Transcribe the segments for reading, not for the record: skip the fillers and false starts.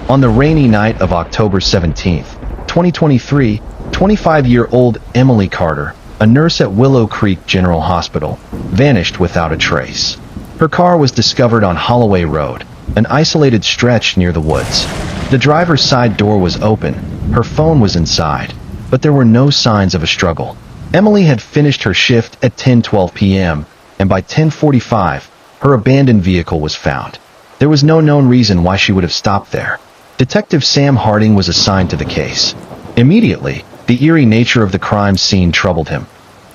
On the rainy night of October 17, 2023, 25-year-old Emily Carter, a nurse at Willow Creek General Hospital, vanished without a trace. Her car was discovered on Calloway Road, an isolated stretch near the woods. The driver's side door was open, her phone was inside, but there were no signs of a struggle. Emily had finished her shift at 10:12 p.m., and by 10:45, her abandoned vehicle was found. There was no known reason why she would have stopped there. Detective Sam Harding was assigned to the case. Immediately, the eerie nature of the crime scene troubled him.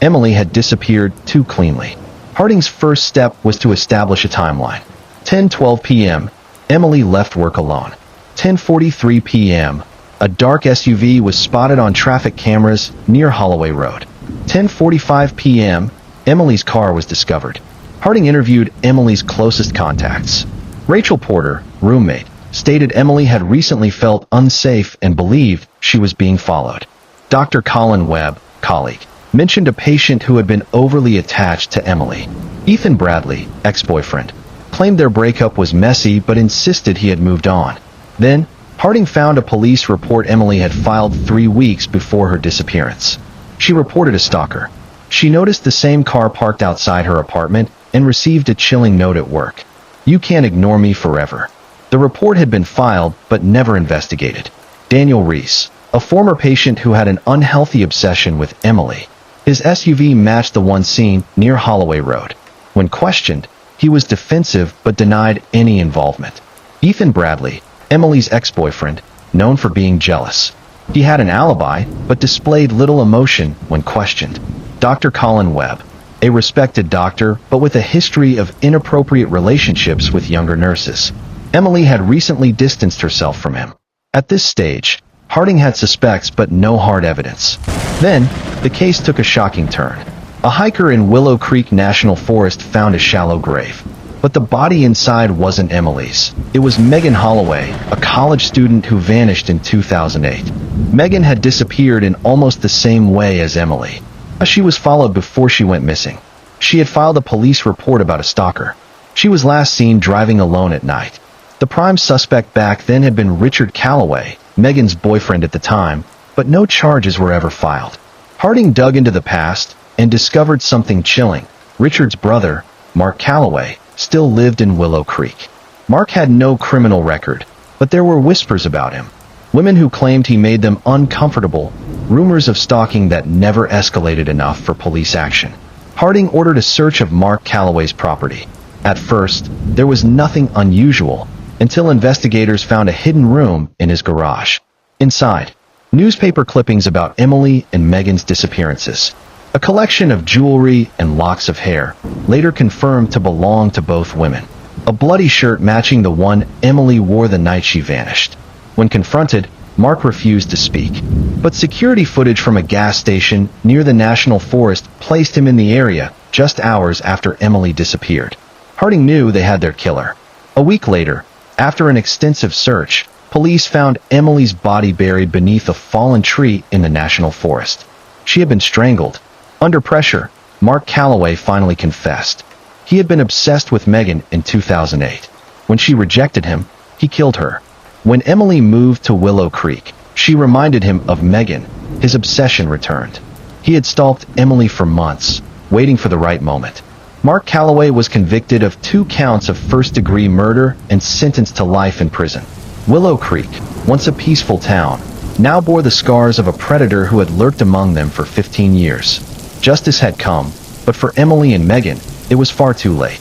Emily had disappeared too cleanly. Harding's first step was to establish a timeline. 10:12 p.m., Emily left work alone. 10:43 p.m., a dark SUV was spotted on traffic cameras near Calloway Road. 10:45 p.m., Emily's car was discovered. Harding interviewed Emily's closest contacts. Rachel Porter, roommate, stated Emily had recently felt unsafe and believed she was being followed. Dr. Colin Webb, colleague, mentioned a patient who had been overly attached to Emily. Ethan Bradley, ex-boyfriend, claimed their breakup was messy but insisted he had moved on. Then, Harding found a police report Emily had filed 3 weeks before her disappearance. She reported a stalker. She noticed the same car parked outside her apartment and received a chilling note at work. "You can't ignore me forever." The report had been filed but never investigated. Daniel Reese, a former patient who had an unhealthy obsession with Emily. His SUV matched the one seen near Calloway Road. When questioned, he was defensive but denied any involvement. Ethan Bradley, Emily's ex-boyfriend, known for being jealous. He had an alibi but displayed little emotion when questioned. Dr. Colin Webb, a respected doctor but with a history of inappropriate relationships with younger nurses. Emily had recently distanced herself from him. At this stage, Harding had suspects but no hard evidence. Then, the case took a shocking turn. A hiker in Willow Creek National Forest found a shallow grave. But the body inside wasn't Emily's. It was Megan Holloway, a college student who vanished in 2008. Megan had disappeared in almost the same way as Emily. She was followed before she went missing. She had filed a police report about a stalker. She was last seen driving alone at night. The prime suspect back then had been Richard Calloway, Megan's boyfriend at the time, but no charges were ever filed. Harding dug into the past and discovered something chilling. Richard's brother, Mark Calloway, still lived in Willow Creek. Mark had no criminal record, but there were whispers about him. Women who claimed he made them uncomfortable, rumors of stalking that never escalated enough for police action. Harding ordered a search of Mark Calloway's property. At first, there was nothing unusual, until investigators found a hidden room in his garage. Inside, newspaper clippings about Emily and Megan's disappearances. A collection of jewelry and locks of hair, later confirmed to belong to both women. A bloody shirt matching the one Emily wore the night she vanished. When confronted, Mark refused to speak. But security footage from a gas station near the National Forest placed him in the area just hours after Emily disappeared. Harding knew they had their killer. A week later, after an extensive search, police found Emily's body buried beneath a fallen tree in the National Forest. She had been strangled. Under pressure, Mark Calloway finally confessed. He had been obsessed with Megan in 2008. When she rejected him, he killed her. When Emily moved to Willow Creek, she reminded him of Megan. His obsession returned. He had stalked Emily for months, waiting for the right moment. Mark Calloway was convicted of 2 counts of first-degree murder and sentenced to life in prison. Willow Creek, once a peaceful town, now bore the scars of a predator who had lurked among them for 15 years. Justice had come, but for Emily and Megan, it was far too late.